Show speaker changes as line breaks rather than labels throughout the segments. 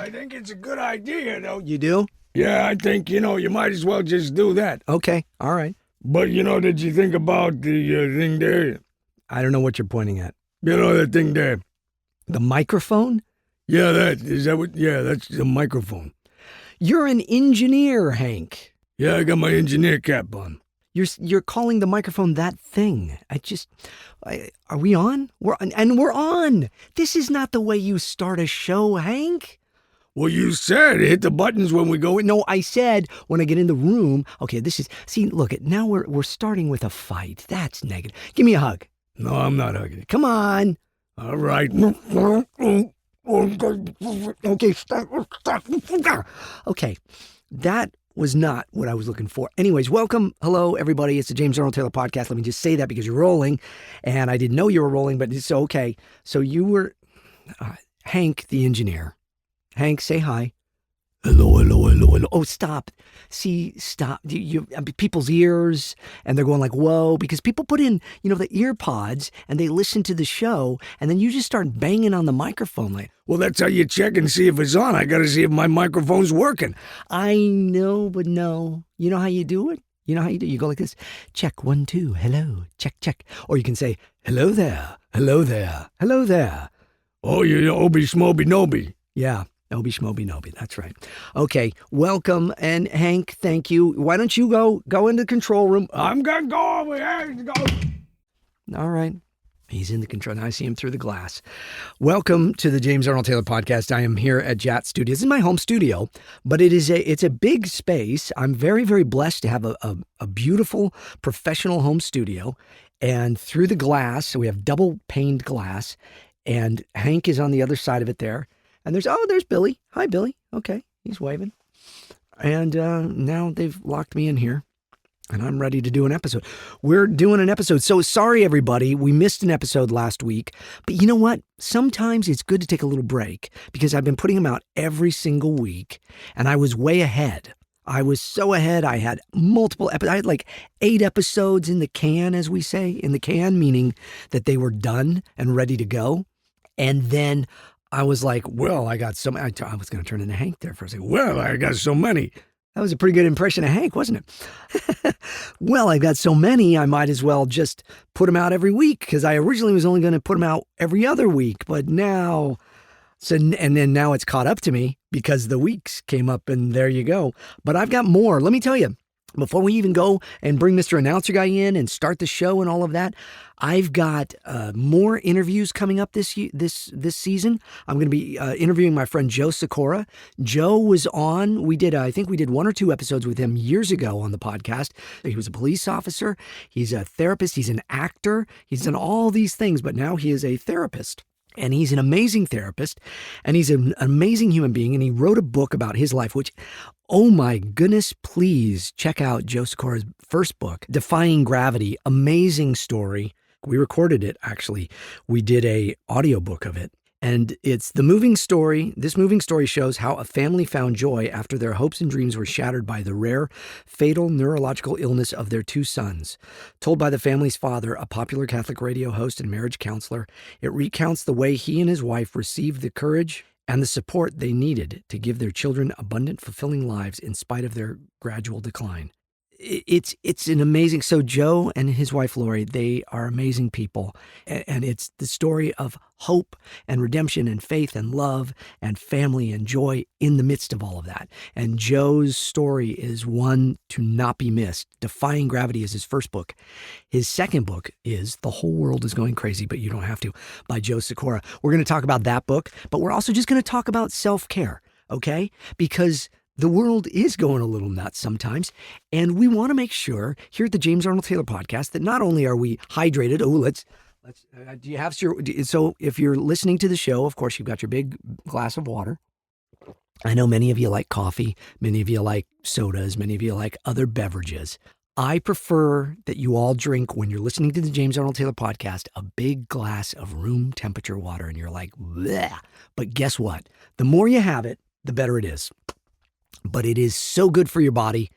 I think it's a good idea, though.
You do?
Yeah, I think, you might as well just do that.
Okay, all right.
But, did you think about the thing there?
I don't know what you're pointing at.
The thing there.
The microphone?
Yeah, that's the microphone.
You're an engineer, Hank.
Yeah, I got my engineer cap on.
You're calling the microphone that thing. Are we on? We're on. This is not the way you start a show, Hank.
Well, you said hit the buttons when we go in.
No, I said when I get in the room. Okay, now we're starting with a fight. That's negative. Give me a hug.
No, I'm not hugging.
Come on.
All right.
Okay, stop. Okay, that was not what I was looking for. Anyways, welcome. Hello, everybody. It's the James Arnold Taylor podcast. Let me just say that because you're rolling, and I didn't know you were rolling, but it's okay. So you were Hank, the engineer. Hank, say hi.
Hello.
Oh, stop. Stop. People's ears, and they're going like, whoa, because people put in, the ear pods, and they listen to the show, and then you just start banging on the microphone like,
well, that's how you check and see if it's on. I got to see if my microphone's working.
I know, but no. You know how you do it? You go like this. Check, 1, 2, hello, check. Or you can say, hello there.
Oh, you Obi Schmoby Noby.
Yeah. Obi Schmoby Noby. That's right. Okay. Welcome. And Hank, thank you. Why don't you go into the control room?
I'm going to go over here. Go.
All right. He's in the control. Now I see him through the glass. Welcome to the James Arnold Taylor podcast. I am here at JAT Studios. This is my home studio, but it's a big space. I'm very, very blessed to have a beautiful professional home studio. And through the glass, so we have double paned glass, and Hank is on the other side of it there. And there's Billy. Hi, Billy. Okay, he's waving. And now they've locked me in here, and I'm ready to do an episode. We're doing an episode. So sorry, everybody. We missed an episode last week. But you know what? Sometimes it's good to take a little break because I've been putting them out every single week, and I was way ahead. I was so ahead. I had multiple episodes. I had like 8 episodes in the can, as we say. In the can, meaning that they were done and ready to go. And then I was like, well, I got so many. I was going to turn into Hank there for a second.
Well, I got so many.
That was a pretty good impression of Hank, wasn't it? Well, I got so many, I might as well just put them out every week because I originally was only going to put them out every other week. But now, and then now it's caught up to me because the weeks came up and there you go. But I've got more. Let me tell you, before we even go and bring Mr. Announcer Guy in and start the show and all of that, I've got more interviews coming up this season. I'm going to be interviewing my friend Joe Sikora. Joe was on. I think we did 1 or 2 episodes with him years ago on the podcast. He was a police officer. He's a therapist. He's an actor. He's done all these things, but now he is a therapist. And he's an amazing therapist, and he's an amazing human being, and he wrote a book about his life, which, oh my goodness, please check out Joe Sikora's first book, Defying Gravity. Amazing story. We recorded it, actually. We did a audiobook of it, and it's the moving story. This moving story shows how a family found joy after their hopes and dreams were shattered by the rare, fatal neurological illness of their 2 sons. Told by the family's father, a popular Catholic radio host and marriage counselor, it recounts the way he and his wife received the courage and the support they needed to give their children abundant, fulfilling lives in spite of their gradual decline. It's an amazing. So Joe and his wife Lori, they are amazing people, and it's the story of hope and redemption and faith and love and family and joy in the midst of all of that. And Joe's story is one to not be missed. Defying Gravity is his first book. His second book is The Whole World is Going Crazy, But You Don't Have to, by Joe Sikora. We're going to talk about that book, but we're also just going to talk about self-care, okay? Because the world is going a little nuts sometimes, and we want to make sure here at the James Arnold Taylor podcast that not only are we hydrated, do you have so if you're listening to the show, of course, you've got your big glass of water. I know many of you like coffee, many of you like sodas, many of you like other beverages. I prefer that you all drink, when you're listening to the James Arnold Taylor podcast, a big glass of room temperature water, and you're like, bleh. But guess what? The more you have it, the better it is. But it is so good for your body.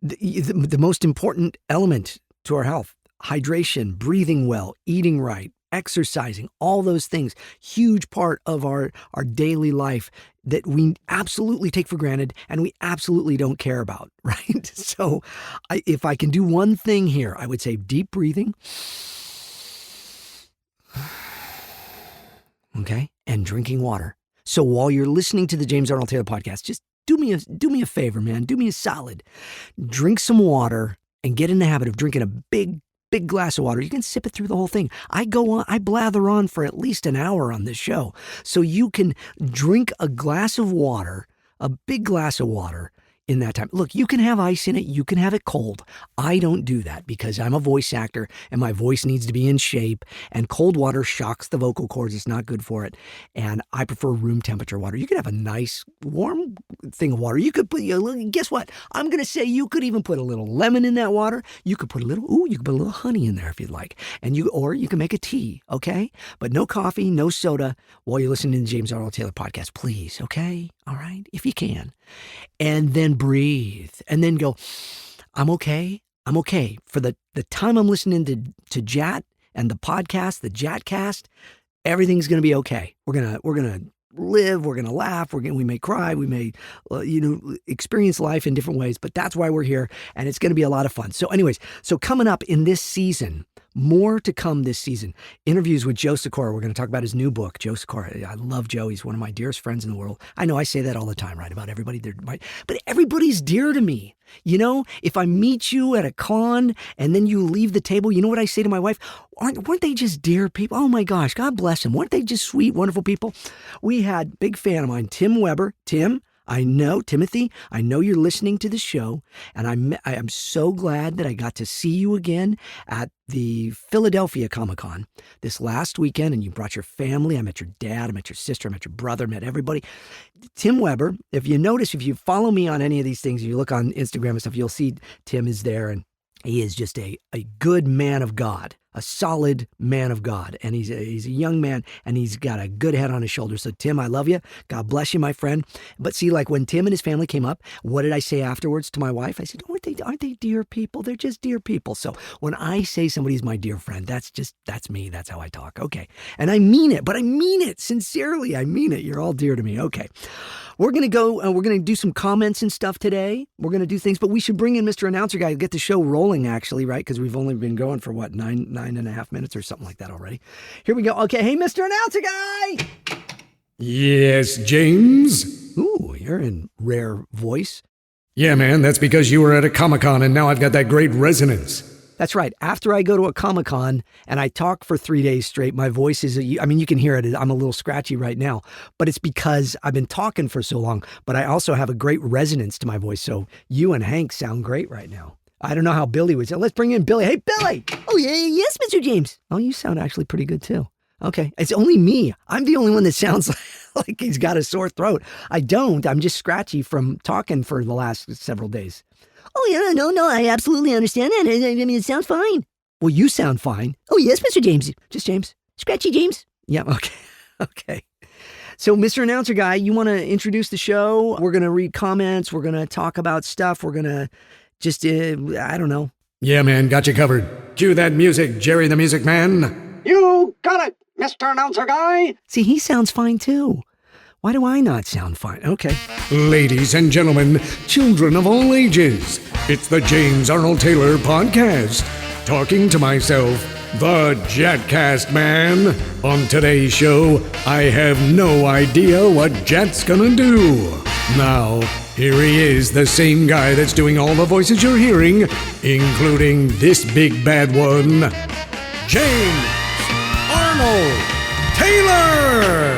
The most important element to our health, hydration, breathing well, eating right, exercising, all those things, huge part of our daily life that we absolutely take for granted and we absolutely don't care about, right? So if I can do one thing here, I would say deep breathing, okay, and drinking water. So while you're listening to the James Arnold Taylor podcast, just do me a favor, man. Do me a solid. Drink some water and get in the habit of drinking a big glass of water. You can sip it through the whole thing. I blather on for at least an hour on this show. So you can drink a glass of water, a big glass of water in that time. Look, you can have ice in it. You can have it cold. I don't do that because I'm a voice actor and my voice needs to be in shape, and cold water shocks the vocal cords. It's not good for it. And I prefer room temperature water. You can have a nice warm thing of water. You could put, guess what? I'm going to say you could even put a little lemon in that water. You could put a little honey in there if you'd like. Or you can make a tea, okay? But no coffee, no soda while you're listening to the James Arnold Taylor podcast, please, okay? All right? If you can. And then breathe and then go, I'm okay. I'm okay. For the time I'm listening to Jat and the podcast, the JATcast, everything's going to be okay. We're going to live, we're going to laugh, we may cry, we may, experience life in different ways, but that's why we're here and it's going to be a lot of fun. So anyways, coming up in this season, more to come this season, interviews with Joe Sikora. We're going to talk about his new book, Joe Sikora. I love Joe. He's one of my dearest friends in the world. I know I say that all the time, right? About everybody. But everybody's dear to me. If I meet you at a con and then you leave the table, you know what I say to my wife? Weren't they just dear people? Oh my gosh, God bless them. Weren't they just sweet, wonderful people? We had big fan of mine, Tim Weber. Tim, Timothy, I know you're listening to the show, and I am so glad that I got to see you again at the Philadelphia Comic-Con this last weekend, and you brought your family. I met your dad, I met your sister, I met your brother, met everybody. Tim Weber, if you follow me on any of these things, you look on Instagram and stuff, you'll see Tim is there, and he is just a good man of God, a solid man of God. And he's a young man and he's got a good head on his shoulders. So Tim, I love you. God bless you, my friend. But see, like when Tim and his family came up, what did I say afterwards to my wife? I said, aren't they dear people? They're just dear people. So when I say somebody's my dear friend, that's me. That's how I talk. Okay. And I mean it, but I mean it sincerely. I mean it. You're all dear to me. Okay. We're going to go, we're going to do some comments and stuff today. We're going to do things, but we should bring in Mr. Announcer Guy, get the show rolling actually, right? Because we've only been going for nine and a half minutes or something like that already. Here we go. Okay. Hey, Mr. Announcer Guy.
Yes, James?
Ooh, you're in rare voice.
Yeah, man, that's because you were at a Comic-Con and now I've got that great resonance.
That's right. After I go to a Comic-Con and I talk for 3 days straight, my voice is, you can hear it. I'm a little scratchy right now, but it's because I've been talking for so long, but I also have a great resonance to my voice. So you and Hank sound great right now. I don't know how Billy would say. Let's bring in Billy. Hey, Billy. Oh, yeah, yes, Mr. James. Oh, you sound actually pretty good too. Okay. It's only me. I'm the only one that sounds like he's got a sore throat. I don't. I'm just scratchy from talking for the last several days. Oh, yeah, no, I absolutely understand that. I mean, it sounds fine. Well, you sound fine. Oh, yes, Mr. James. Just James. Scratchy James. Yeah, okay. Okay. So, Mr. Announcer Guy, you want to introduce the show? We're going to read comments. We're going to talk about stuff. We're going to just, I don't know.
Yeah, man, got you covered. Cue that music, Jerry the Music Man.
You got it, Mr. Announcer Guy.
See, he sounds fine, too. Why do I not sound fine? Okay.
Ladies and gentlemen, children of all ages, it's the James Arnold Taylor Podcast. Talking to myself, the JATcast man. On today's show, I have no idea what Jat's gonna do. Now, here he is, the same guy that's doing all the voices you're hearing, including this big bad one, James Arnold Taylor!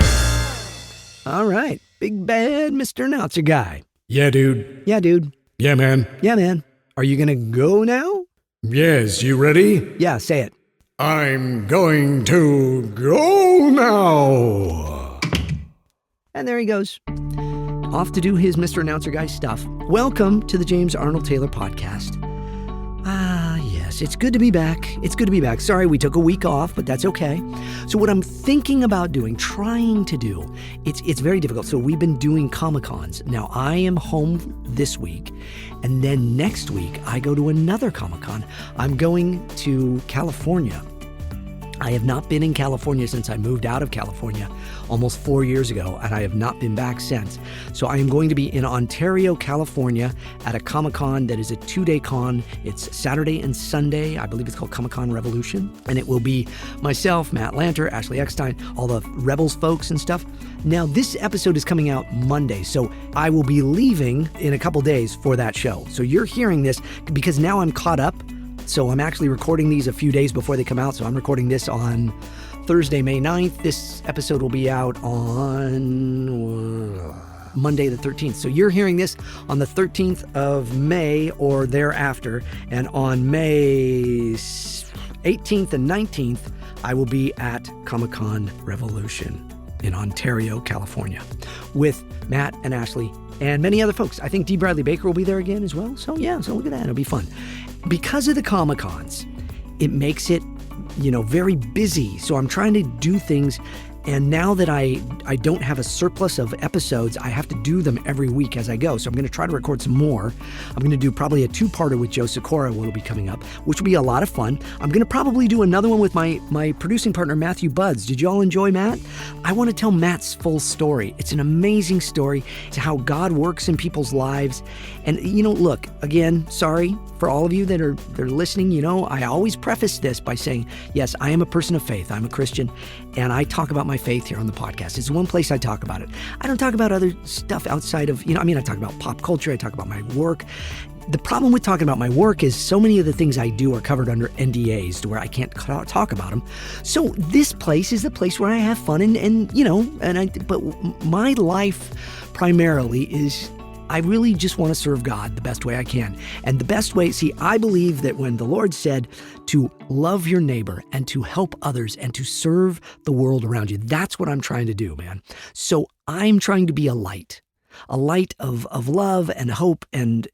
All right. Big bad Mr. Announcer Guy.
Yeah, dude.
Yeah, dude.
Yeah, man.
Yeah, man. Are you going to go now?
Yes, you ready?
Yeah, say it.
I'm going to go now.
And there he goes. Off to do his Mr. Announcer Guy stuff. Welcome to the James Arnold Taylor Podcast. Yes, it's good to be back. It's good to be back. Sorry, we took a week off, but that's okay. So what I'm thinking about doing, trying to do, it's very difficult. So we've been doing Comic-Cons. Now I am home this week, and then next week I go to another Comic-Con. I'm going to California. I have not been in California since I moved out of California almost 4 years ago, and I have not been back since. So I am going to be in Ontario, California at a Comic-Con that is a 2-day con. It's Saturday and Sunday. I believe it's called Comic-Con Revolution. And it will be myself, Matt Lanter, Ashley Eckstein, all the Rebels folks and stuff. Now, this episode is coming out Monday, so I will be leaving in a couple days for that show. So you're hearing this because now I'm caught up. So I'm actually recording these a few days before they come out. So I'm recording this on Thursday, May 9th. This episode will be out on Monday the 13th. So you're hearing this on the 13th of May or thereafter. And on May 18th and 19th, I will be at Comic-Con Revolution in Ontario, California with Matt and Ashley and many other folks. I think D. Bradley Baker will be there again as well. So yeah, so look at that. It'll be fun. Because of the Comic-Cons, it makes it, very busy. So I'm trying to do things. And now that I don't have a surplus of episodes, I have to do them every week as I go. So I'm going to try to record some more. I'm going to do probably a 2-parter with Joe Sikora, will be coming up, which will be a lot of fun. I'm going to probably do another one with my producing partner, Matthew Buds. Did you all enjoy Matt? I want to tell Matt's full story. It's an amazing story. It's how God works in people's lives. And, look, again, sorry for all of you that are listening. I always preface this by saying, yes, I am a person of faith. I'm a Christian, and I talk about my faith here on the podcast. It's one place I talk about it. I don't talk about other stuff outside of, I talk about pop culture. I talk about my work. The problem with talking about my work is so many of the things I do are covered under NDAs to where I can't talk about them. So this place is the place where I have fun but my life primarily is I really just want to serve God the best way I can. And the best way, I believe that when the Lord said to love your neighbor and to help others and to serve the world around you, that's what I'm trying to do, man. So I'm trying to be a light of love and hope and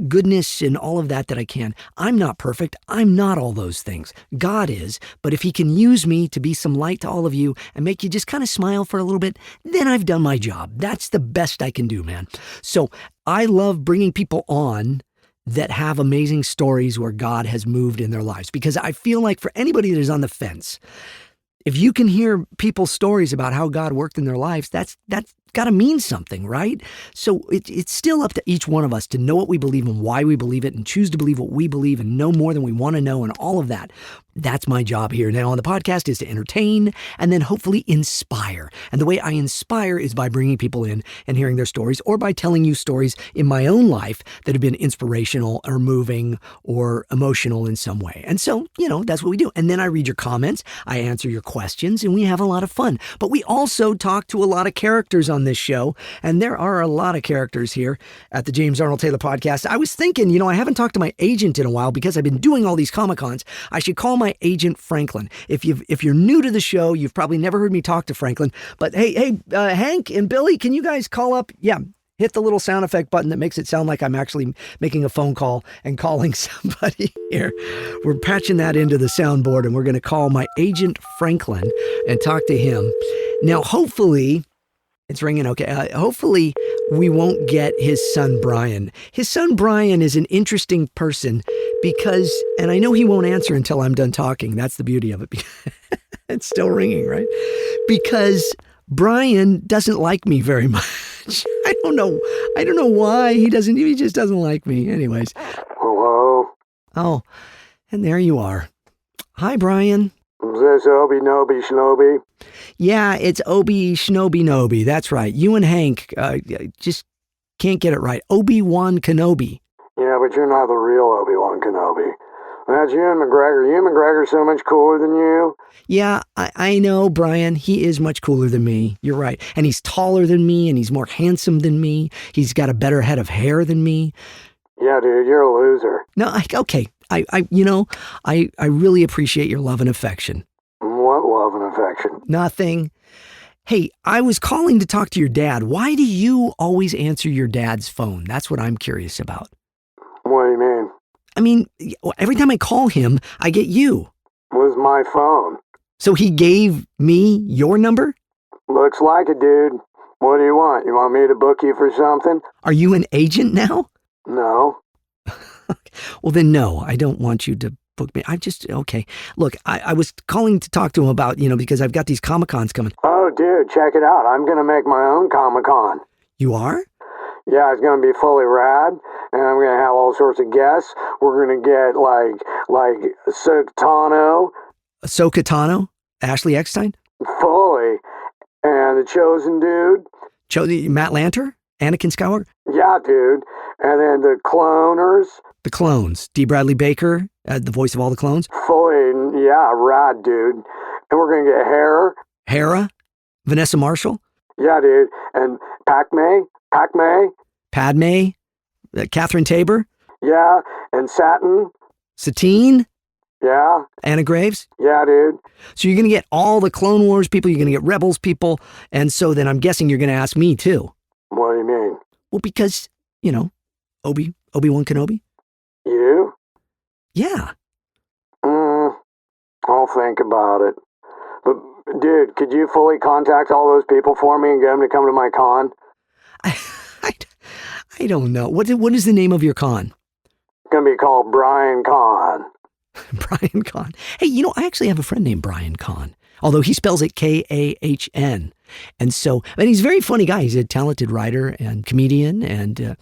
goodness and all of that I can. I'm not perfect. I'm not all those things. God is. But if he can use me to be some light to all of you and make you just kind of smile for a little bit, then I've done my job. That's the best I can do, man. So I love bringing people on that have amazing stories where God has moved in their lives, because I feel like for anybody that is on the fence, if you can hear people's stories about how God worked in their lives, that's got to mean something, right? So it's still up to each one of us to know what we believe and why we believe it and choose to believe what we believe and know more than we want to know and all of that. That's my job here now on the podcast, is to entertain and then hopefully inspire. And the way I inspire is by bringing people in and hearing their stories, or by telling you stories in my own life that have been inspirational or moving or emotional in some way. And so, that's what we do. And then I read your comments, I answer your questions, and we have a lot of fun. But we also talk to a lot of characters on this show, and there are a lot of characters here at the James Arnold Taylor podcast. I was thinking, I haven't talked to my agent in a while because I've been doing all these Comic-Cons. I should call my agent Franklin. If you're new to the show, you've probably never heard me talk to Franklin. But hey, Hank and Billy, can you guys call up? Yeah. Hit the little sound effect button that makes it sound like I'm actually making a phone call and calling somebody here. We're patching that into the soundboard, and we're going to call my agent Franklin and talk to him. Now, hopefully, it's ringing okay. Hopefully, we won't get his son Brian. His son Brian is an interesting person because, and I know he won't answer until I'm done talking. That's the beauty of it. It's still ringing, right? Because Brian doesn't like me very much. I don't know why he just doesn't like me. Anyways.
Hello?
Oh, and there you are. Hi, Brian.
Is this Obi Nobi Shnobi?
Yeah, it's Obi Shnobi Nobi. That's right. You and Hank just can't get it right. Obi-Wan Kenobi.
Yeah, but you're not the real Obi-Wan Kenobi. That's Ewan McGregor. Ewan McGregor's so much cooler than you.
Yeah, I know, Brian. He is much cooler than me. You're right. And he's taller than me, and he's more handsome than me. He's got a better head of hair than me.
Yeah, dude, you're a loser.
No, okay. I really appreciate your love and affection.
What love and affection?
Nothing. Hey, I was calling to talk to your dad. Why do you always answer your dad's phone? That's what I'm curious about.
What do you mean?
I mean, every time I call him, I get you.
Where's my phone?
So he gave me your number?
Looks like it, dude. What do you want? You want me to book you for something?
Are you an agent now?
No.
Well, then no, I don't want you to Facebook. Okay. Look, I was calling to talk to him about, because I've got these Comic-Cons coming.
Oh, dude, check it out. I'm gonna make my own Comic-Con.
You are?
Yeah, it's gonna be fully rad, and I'm gonna have all sorts of guests. We're gonna get like
Ahsoka Tano? Ashley Eckstein?
fully, and the Chosen dude.
Matt Lanter? Anakin Skywalker?
Yeah, dude. And then the Cloners.
The Clones. D. Bradley Baker, the voice of all the clones.
Fully, yeah, rad, dude. And we're gonna get
Hera? Vanessa Marshall?
Yeah, dude. And Padme.
Padme? Catherine Tabor?
Yeah, and
Satine?
Yeah.
Anna Graves?
Yeah, dude.
So you're going to get all the Clone Wars people, you're going to get Rebels people, and so then I'm guessing you're going to ask me too.
What do you mean?
Well, because, Obi-Wan Kenobi?
You?
Yeah.
I'll think about it. But, dude, could you fully contact all those people for me and get them to come to my con?
I don't know. What is the name of your con?
It's gonna be called Brian Con.
Brian Kahn. Hey, I actually have a friend named Brian Kahn, although he spells it Kahn. And he's a very funny guy. He's a talented writer and comedian. And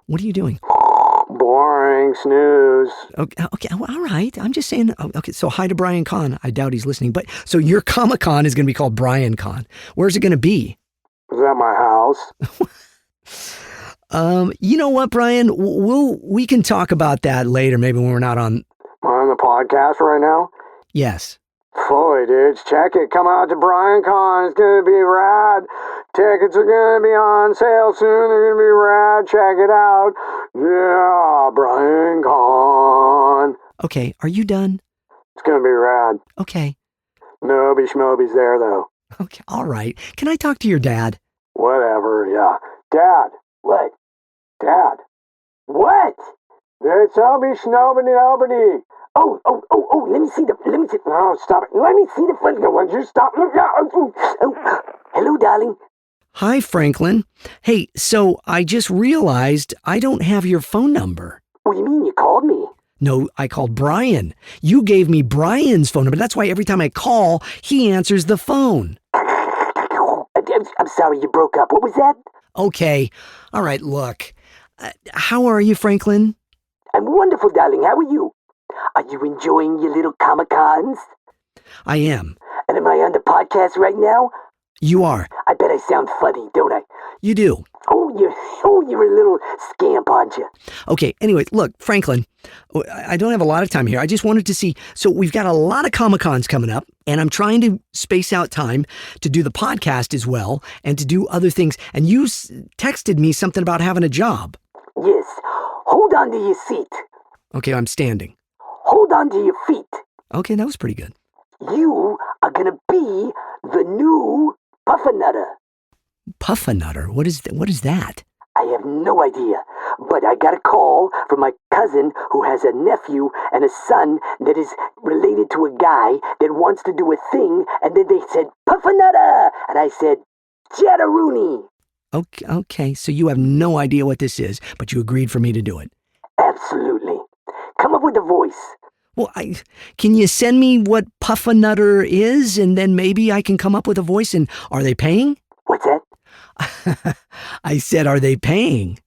what are you doing?
Boring snooze.
Okay, well, all right. I'm just saying. Okay, so hi to Brian Kahn. I doubt he's listening. But so your Comic-Con is going to be called Brian Kahn. Where's it going to be?
Is that my house?
You know what, Brian? We can talk about that later. Maybe when we're not on
the podcast right now.
Yes.
Fully, dudes. Check it. Come out to Brian Con. It's gonna be rad. Tickets are gonna be on sale soon. They're gonna be rad. Check it out. Yeah, Brian Con.
Okay. Are you done?
It's gonna be rad.
Okay.
Noby Schmoby's there though.
Okay. All right. Can I talk to your dad?
Whatever. Yeah. Dad. What? Dad. What? It's Obi Schnoby. Oh, let me see. No, stop it. Let me see the front door. Would you stop? Hello, darling.
Hi, Franklin. Hey, so I just realized I don't have your phone number.
What do you mean you called me?
No, I called Brian. You gave me Brian's phone number. That's why every time I call, he answers the phone.
I'm sorry you broke up. What was that?
Okay. All right, look. How are you, Franklin?
I'm wonderful, darling. How are you? Are you enjoying your little Comic-Cons?
I am.
And am I on the podcast right now?
You are.
I bet I sound funny, don't I?
You do.
You're a little scamp, aren't you?
Okay, anyway, look, Franklin, I don't have a lot of time here. I just wanted to see, so we've got a lot of Comic-Cons coming up, and I'm trying to space out time to do the podcast as well, and to do other things, and you texted me something about having a job.
Yes. Hold on to your seat.
Okay, I'm standing.
Hold on to your feet.
Okay, that was pretty good.
You are gonna be the new Puffernutter.
Puffernutter? What is that?
I have no idea, but I got a call from my cousin who has a nephew and a son that is related to a guy that wants to do a thing, and then they said, Puffernutter! And I said, Jetterooney!
Okay, so you have no idea what this is, but you agreed for me to do it.
Absolutely. Come up with a voice.
Well, can you send me what Puffernutter is, and then maybe I can come up with a voice, and are they paying?
What's that?
I said, are they paying?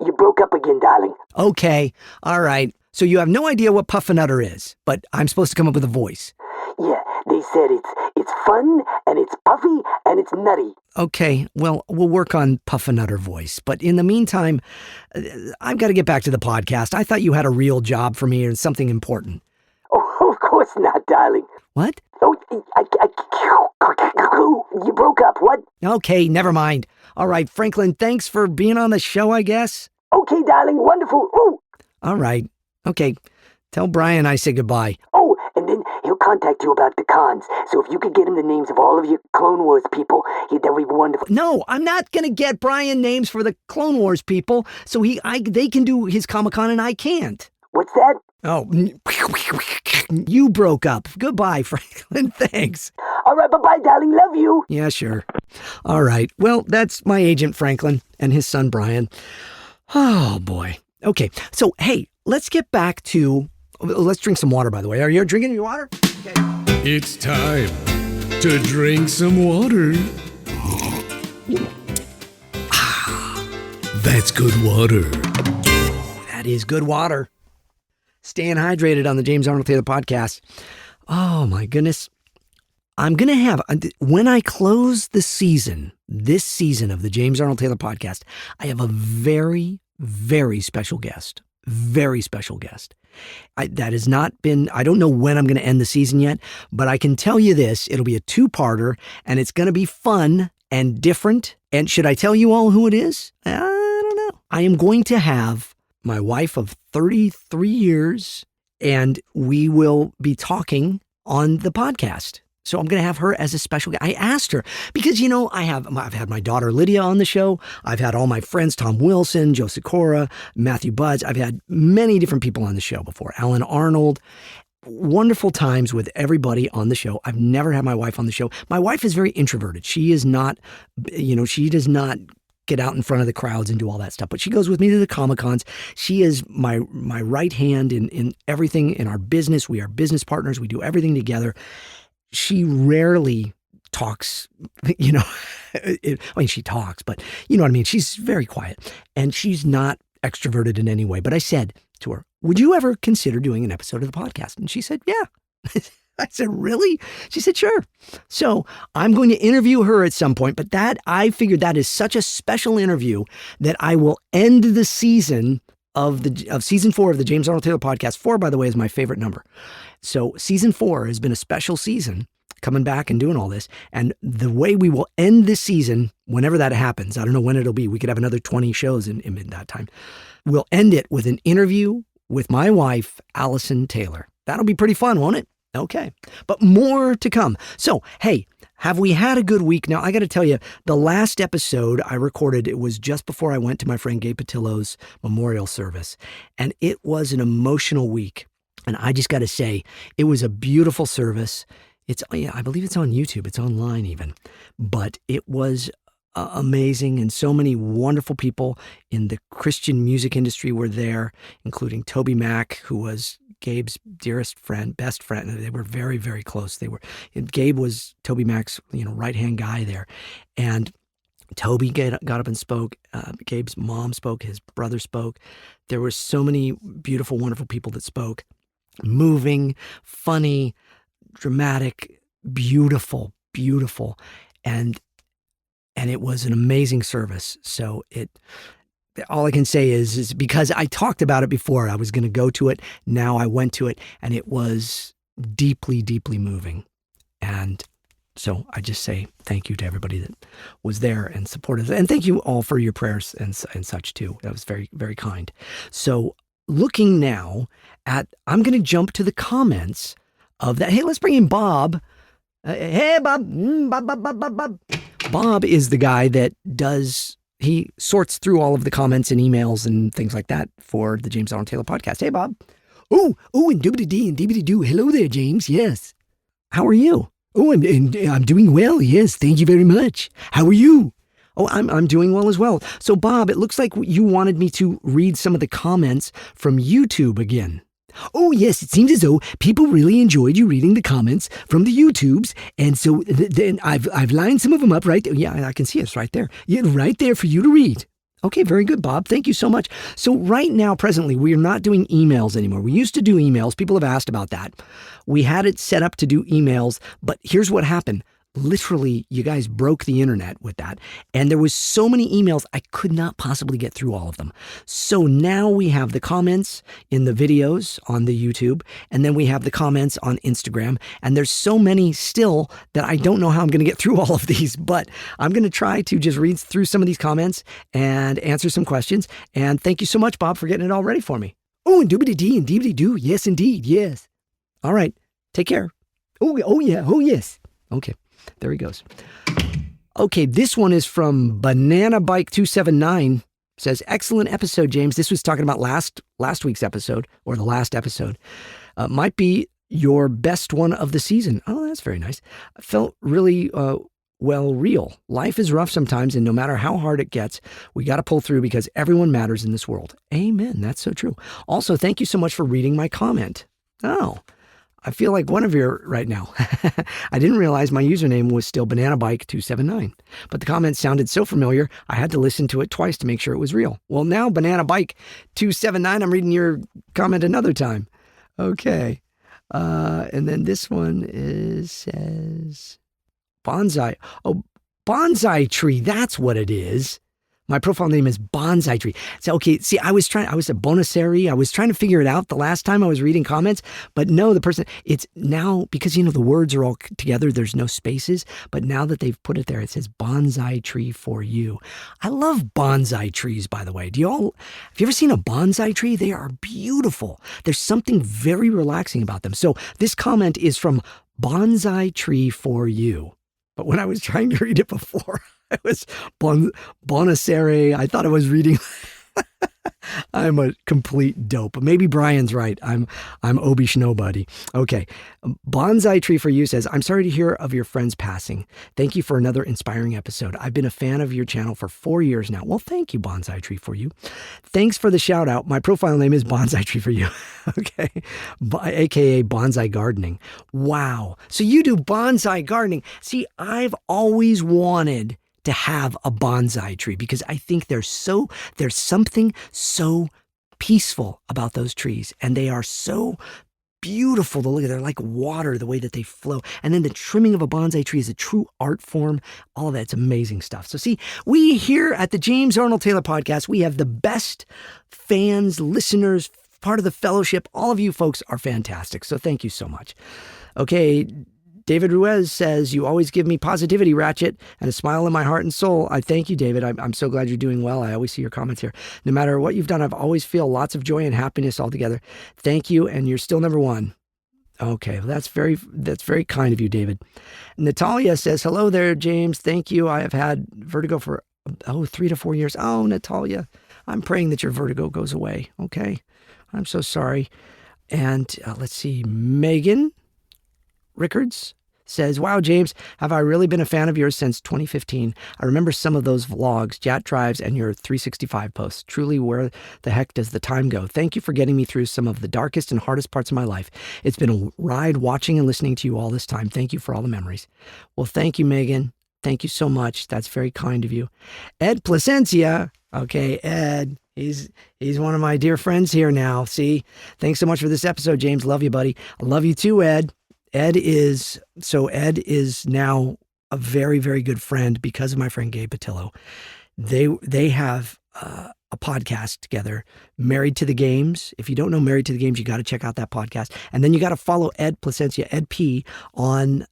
You broke up again, darling.
Okay, all right. So you have no idea what Puffernutter is, but I'm supposed to come up with a voice.
Yeah, they said it's fun, and it's puffy, and it's nutty.
Okay, well, we'll work on Puffernutter voice. But in the meantime, I've got to get back to the podcast. I thought you had a real job for me or something important.
Oh, of course not, darling.
What?
Oh, you broke up, what?
Okay, never mind. All right, Franklin, thanks for being on the show, I guess.
Okay, darling, wonderful. Ooh.
All right. Okay, tell Brian I say goodbye.
Oh, and then he'll contact you about the cons. So if you could get him the names of all of your Clone Wars people, that would be wonderful.
No, I'm not going to get Brian names for the Clone Wars people, so they can do his Comic-Con and I can't.
What's that?
Oh, you broke up. Goodbye, Franklin. Thanks.
All right, bye-bye, darling. Love you.
Yeah, sure. All right. Well, that's my agent, Franklin, and his son, Brian. Oh, boy. Okay. So, hey, let's get back to let's drink some water, by the way. Are you drinking your water? Okay.
It's time to drink some water. That's good water.
That is good water. Staying hydrated on the James Arnold Taylor podcast. Oh my goodness. I'm going to have, when I close this season of the James Arnold Taylor podcast, I have a very, very special guest. Very special guest. That has not been, I don't know when I'm going to end the season yet, but I can tell you this, it'll be a two-parter and it's going to be fun and different. And should I tell you all who it is? I don't know. I am going to have my wife of 33 years and we will be talking on the podcast. So I'm going to have her as a special guest. I asked her because, I've had my daughter Lydia on the show. I've had all my friends, Tom Wilson, Joe Sikora, Matthew Buds. I've had many different people on the show before. Alan Arnold. Wonderful times with everybody on the show. I've never had my wife on the show. My wife is very introverted. She is not, she does not get out in front of the crowds and do all that stuff. But she goes with me to the Comic-Cons. She is my right hand in everything in our business. We are business partners. We do everything together. She rarely talks, she talks, but you know what I mean? She's very quiet and she's not extroverted in any way. But I said to her, would you ever consider doing an episode of the podcast? And she said, yeah. I said, really? She said, sure. So I'm going to interview her at some point, but I figured that is such a special interview that I will end the season of season 4 of the James Arnold Taylor podcast. 4, by the way, is my favorite number. So season 4 has been a special season, coming back and doing all this. And the way we will end this season, whenever that happens, I don't know when it'll be. We could have another 20 shows in that time. We'll end it with an interview with my wife, Allison Taylor. That'll be pretty fun, won't it? Okay. But more to come. So, hey, have we had a good week? Now, I got to tell you, the last episode I recorded, it was just before I went to my friend Gabe Patillo's memorial service. And it was an emotional week. And I just got to say, it was a beautiful service. I believe it's on YouTube. It's online even. But it was amazing. And so many wonderful people in the Christian music industry were there, including Toby Mac, who was Gabe's dearest friend, best friend. They were very, very close. Gabe was Toby Mac's, right-hand guy there. And Toby got up and spoke. Gabe's mom spoke. His brother spoke. There were so many beautiful, wonderful people that spoke. Moving, funny, dramatic, beautiful. And it was an amazing service. So all I can say is because I talked about it before, I was going to go to it. Now I went to it and it was deeply, deeply moving. And so I just say thank you to everybody that was there and supported. And thank you all for your prayers and such too. That was very, very kind. So looking now I'm going to jump to the comments of that. Hey, let's bring in Bob. Hey, Bob. Bob. Bob is the guy that he sorts through all of the comments and emails and things like that for the James Arnold Taylor podcast. Hey, Bob. Oh, and doobity-dee and dibbity-doo. Hello there, James. Yes. How are you? Oh, I'm doing well. Yes, thank you very much. How are you? Oh, I'm doing well as well. So, Bob, it looks like you wanted me to read some of the comments from YouTube again. Oh, yes, it seems as though people really enjoyed you reading the comments from the YouTubes. And so then I've lined some of them up right there. Yeah, I can see it's right there. Yeah, right there for you to read. Okay, very good, Bob. Thank you so much. So right now, presently, we are not doing emails anymore. We used to do emails. People have asked about that. We had it set up to do emails, but here's what happened. Literally, you guys broke the internet with that. And there was so many emails, I could not possibly get through all of them. So now we have the comments in the videos on the YouTube, and then we have the comments on Instagram. And there's so many still that I don't know how I'm going to get through all of these, but I'm going to try to just read through some of these comments and answer some questions. And thank you so much, Bob, for getting it all ready for me. Oh, and doobity-dee and deebity-doo. Yes, indeed. Yes. All right. Take care. Oh, yeah. Oh, yes. Okay. There he goes. Okay, this one is from Banana Bike 279. Says, excellent episode, James. This was talking about last week's episode, or the last episode. Might be your best one of the season. Oh, that's very nice. I felt really, real. Life is rough sometimes, and no matter how hard it gets, we got to pull through because everyone matters in this world. Amen. That's so true. Also, thank you so much for reading my comment. Oh, I feel like one of you right now. I didn't realize my username was still BananaBike279, but the comment sounded so familiar, I had to listen to it twice to make sure it was real. Well, now BananaBike279, I'm reading your comment another time. Okay. And then this one says bonsai. Oh, bonsai tree. That's what it is. My profile name is Bonsai Tree. So, okay, see, I was a bonusary. I was trying to figure it out the last time I was reading comments, but no, it's now, because, the words are all together, there's no spaces, but now that they've put it there, it says Bonsai Tree for you. I love bonsai trees, by the way. Have you ever seen a bonsai tree? They are beautiful. There's something very relaxing about them. So this comment is from Bonsai Tree for you. But when I was trying to read it before, it was bonacere. I thought I was reading. I'm a complete dope. Maybe Brian's right. I'm Obish nobody. Okay. Bonsai Tree for you says, I'm sorry to hear of your friend's passing. Thank you for another inspiring episode. I've been a fan of your channel for 4 years now. Well, thank you, Bonsai Tree for you. Thanks for the shout out. My profile name is Bonsai Tree for you. Okay. AKA Bonsai Gardening. Wow. So you do bonsai gardening. See, I've always wanted to have a bonsai tree because I think there's something so peaceful about those trees, and they are so beautiful to look at. They're like water, the way that they flow. And then the trimming of a bonsai tree is a true art form. All of that, it's amazing stuff. So see, we here at the James Arnold Taylor Podcast, we have the best fans, listeners, part of the fellowship. All of you folks are fantastic. So thank you so much. Okay. David Ruiz says, you always give me positivity, Ratchet, and a smile in my heart and soul. I thank you, David. I'm so glad you're doing well. I always see your comments here. No matter what you've done, I've always feel lots of joy and happiness all together. Thank you, and you're still number one. Okay, well, that's very kind of you, David. Natalia says, hello there, James. Thank you. I have had vertigo for 3 to 4 years. Oh, Natalia, I'm praying that your vertigo goes away. Okay, I'm so sorry. And let's see, Megan Rickards says, wow, James, have I really been a fan of yours since 2015? I remember some of those vlogs, Jat Drives, and your 365 posts. Truly, where the heck does the time go? Thank you for getting me through some of the darkest and hardest parts of my life. It's been a ride watching and listening to you all this time. Thank you for all the memories. Well, thank you, Megan. Thank you so much. That's very kind of you. Ed Placencia. Okay, Ed. He's one of my dear friends here now. See? Thanks so much for this episode, James. Love you, buddy. I love you too, Ed. Ed is now a very, very good friend because of my friend Gabe Patillo. They have a podcast together, Married to the Games. If you don't know Married to the Games, you got to check out that podcast. And then you got to follow Ed Placencia, Ed P, on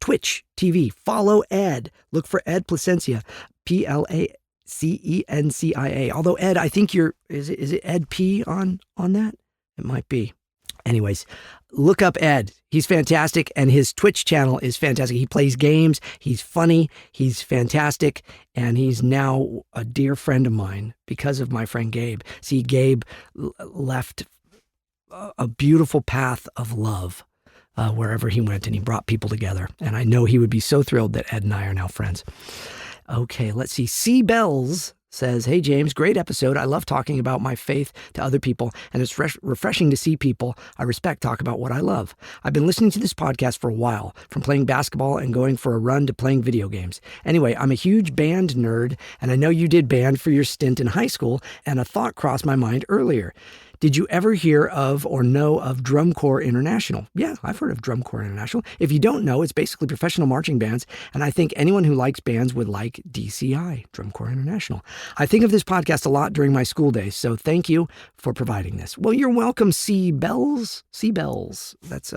Twitch TV. Follow Ed. Look for Ed Placencia, Placencia. Although Ed, I think is it Ed P on that? It might be. Anyways, look up Ed. He's fantastic, and his Twitch channel is fantastic. He plays games. He's funny. He's fantastic, and he's now a dear friend of mine because of my friend Gabe. See, Gabe left a beautiful path of love wherever he went, and he brought people together. And I know he would be so thrilled that Ed and I are now friends. Okay, let's see. C. Bells says, hey, James, great episode. I love talking about my faith to other people, and it's refreshing to see people I respect talk about what I love. I've been listening to this podcast for a while, from playing basketball and going for a run to playing video games. Anyway, I'm a huge band nerd, and I know you did band for your stint in high school, and a thought crossed my mind earlier. Did you ever hear of or know of Drum Corps International? Yeah, I've heard of Drum Corps International. If you don't know, it's basically professional marching bands, and I think anyone who likes bands would like DCI, Drum Corps International. I think of this podcast a lot during my school days, so thank you for providing this. Well, you're welcome, C. Bells. That's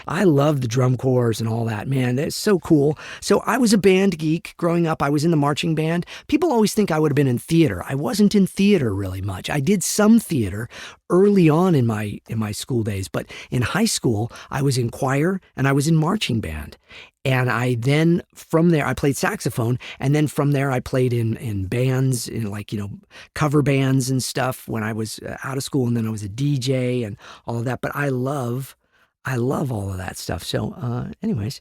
I love the drum corps and all that, man. That's so cool. So I was a band geek growing up. I was in the marching band. People always think I would have been in theater. I wasn't in theater really much. I did some theater early on in my school days, but in high school, I was in choir and I was in marching band. And from there, I played saxophone. And then from there, I played in bands, in cover bands and stuff when I was out of school. And then I was a DJ and all of that. But I love all of that stuff. So anyways,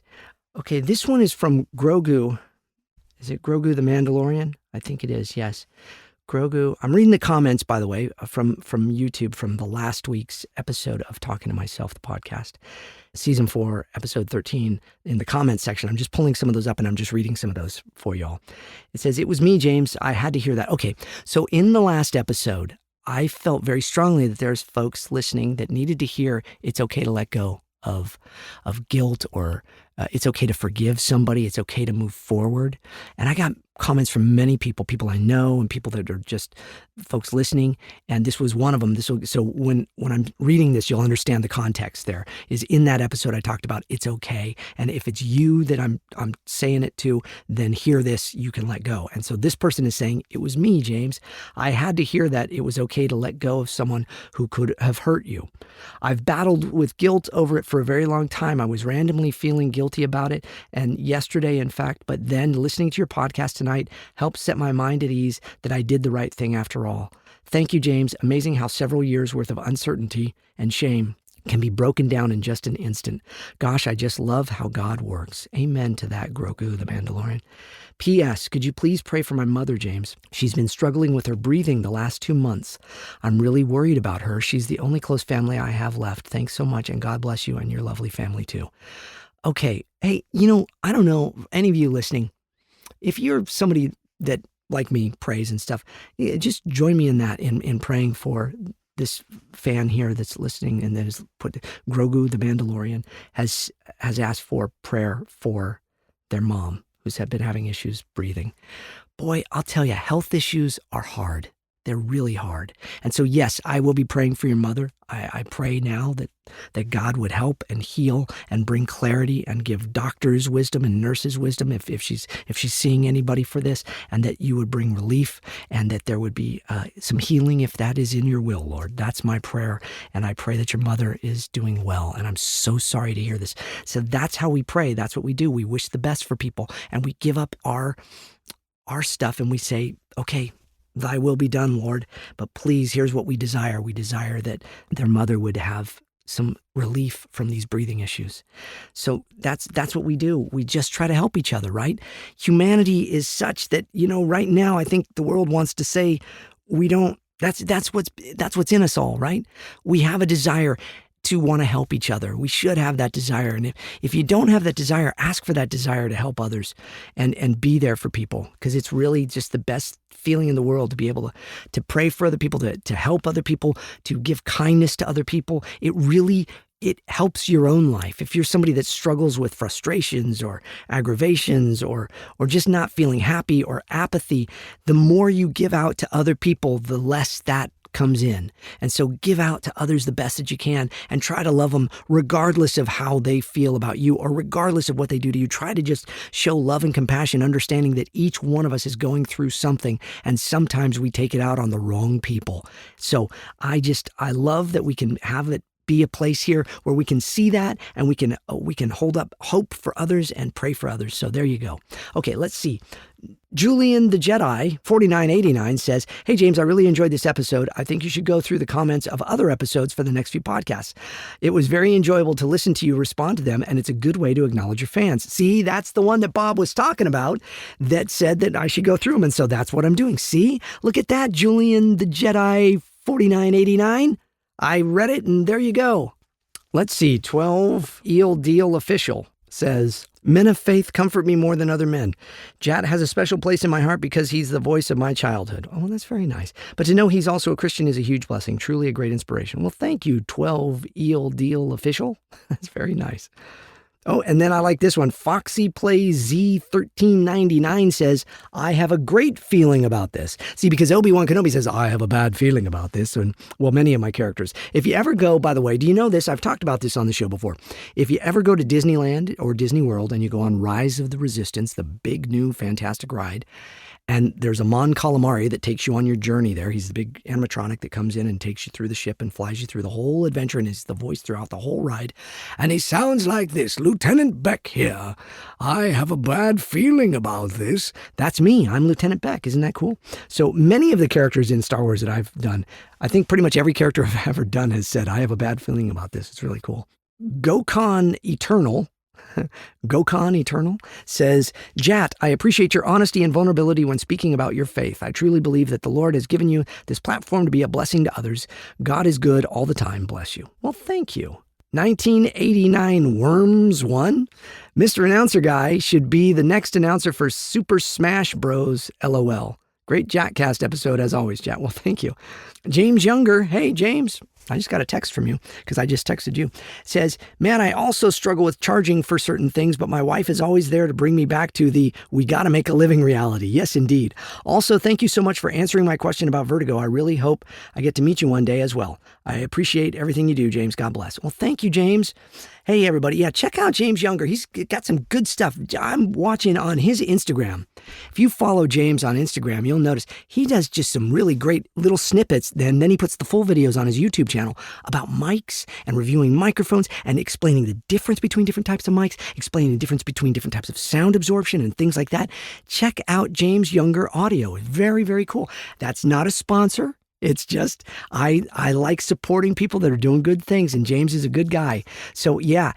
okay, this one is from Grogu. Is it Grogu the Mandalorian? I think it is, yes. Grogu. I'm reading the comments, by the way, from YouTube from the last week's episode of Talking to Myself, the podcast. Season 4, episode 13, in the comments section. I'm just pulling some of those up and I'm just reading some of those for y'all. It says, "It was me, James. I had to hear that." Okay, so in the last episode, I felt very strongly that there's folks listening that needed to hear it's okay to let go of guilt, or it's okay to forgive somebody. It's okay to move forward. And I got comments from many people I know, and people that are just folks listening. And this was one of them. So when I'm reading this, you'll understand the context there. Is in that episode I talked about it's okay. And if it's you that I'm saying it to, then hear this, you can let go. And so this person is saying, "It was me, James. I had to hear that it was okay to let go of someone who could have hurt you. I've battled with guilt over it for a very long time. I was randomly feeling guilty about it, and yesterday, in fact, but then listening to your podcast tonight helped set my mind at ease that I did the right thing after all. Thank you, James. Amazing how several years worth of uncertainty and shame can be broken down in just an instant. Gosh, I just love how God works." Amen to that, Grogu the Mandalorian. "P.S. Could you please pray for my mother, James? She's been struggling with her breathing the last 2 months. I'm really worried about her. She's the only close family I have left. Thanks so much, and God bless you and your lovely family too." Okay, hey, I don't know, any of you listening, if you're somebody that, like me, prays and stuff, just join me in that, in praying for this fan here that's listening and that has put Grogu the Mandalorian has asked for prayer for their mom who's been having issues breathing. Boy, I'll tell you, health issues are hard. They're really hard. And so, yes, I will be praying for your mother. I pray now that God would help and heal and bring clarity and give doctors wisdom and nurses wisdom if she's seeing anybody for this, and that you would bring relief and that there would be some healing if that is in your will, Lord. That's my prayer. And I pray that your mother is doing well. And I'm so sorry to hear this. So that's how we pray. That's what we do. We wish the best for people, and we give up our stuff and we say, okay, thy will be done, Lord. But please, here's what we desire. We desire that their mother would have some relief from these breathing issues. So that's what we do. We just try to help each other, right? Humanity is such that, right now, I think the world wants to say we don't, that's what's in us all, right? We have a desire to want to help each other. We should have that desire. And if you don't have that desire, ask for that desire to help others and be there for people, because it's really just the best feeling in the world to be able to pray for other people, to help other people, to give kindness to other people. It helps your own life. If you're somebody that struggles with frustrations or aggravations or just not feeling happy or apathy, the more you give out to other people, the less that comes in. And so give out to others the best that you can and try to love them regardless of how they feel about you or regardless of what they do to you. Try to just show love and compassion, understanding that each one of us is going through something, and sometimes we take it out on the wrong people. So I love that we can have it be a place here where we can see that, and we can hold up hope for others and pray for others. So there you go. Okay, let's see. Julian the Jedi 4989 says, "Hey James, I really enjoyed this episode. I think you should go through the comments of other episodes for the next few podcasts. It was very enjoyable to listen to you respond to them, and it's a good way to acknowledge your fans." See, that's the one that Bob was talking about that said that I should go through them, and so that's what I'm doing. See, look at that, Julian the Jedi 4989. I read it, and there you go. Let's see. 12 Eel Deal Official says, "Men of faith comfort me more than other men. Jat has a special place in my heart because he's the voice of my childhood." Oh, that's very nice. "But to know he's also a Christian is a huge blessing. Truly a great inspiration." Well, thank you, 12 Eel Deal Official. That's very nice. Oh, and then I like this one. Foxy Plays Z1399 says, "I have a great feeling about this." See, because Obi-Wan Kenobi says, "I have a bad feeling about this." And, well, many of my characters. If you ever go, by the way, do you know this? I've talked about this on the show before. If you ever go to Disneyland or Disney World and you go on Rise of the Resistance, the big new fantastic ride, and there's a Mon Calamari that takes you on your journey there. He's the big animatronic that comes in and takes you through the ship and flies you through the whole adventure, and is the voice throughout the whole ride. And he sounds like this: "Lieutenant Beck here. I have a bad feeling about this." That's me. I'm Lieutenant Beck. Isn't that cool? So many of the characters in Star Wars that I've done, I think pretty much every character I've ever done has said, "I have a bad feeling about this." It's really cool. Gokon Eternal Gokhan Eternal says, Jat, I appreciate your honesty and vulnerability when speaking about your faith. I truly believe that the Lord has given you this platform to be a blessing to others. God is good all the time. Bless you. Well, thank you. 1989 Worms 1. Mr. Announcer Guy should be the next announcer for Super Smash Bros. LOL. Great JATcast episode as always, Jat. Well, thank you. James Younger. Hey, James. I just got a text from you because I just texted you. Says, man, I also struggle with charging for certain things, but my wife is always there to bring me back to the we got to make a living reality. Yes, indeed. Also, thank you so much for answering my question about vertigo. I really hope I get to meet you one day as well. I appreciate everything you do, James. God bless. Well, thank you, James. Hey, everybody. Yeah, check out James Younger. He's got some good stuff. I'm watching on his Instagram. If you follow James on Instagram, you'll notice he does just some really great little snippets. Then he puts the full videos on his YouTube channel about mics and reviewing microphones and explaining the difference between different types of mics, explaining the difference between different types of sound absorption and things like that. Check out James Younger Audio. It's very, very cool. That's not a sponsor. It's just, I like supporting people that are doing good things, and James is a good guy. So yeah,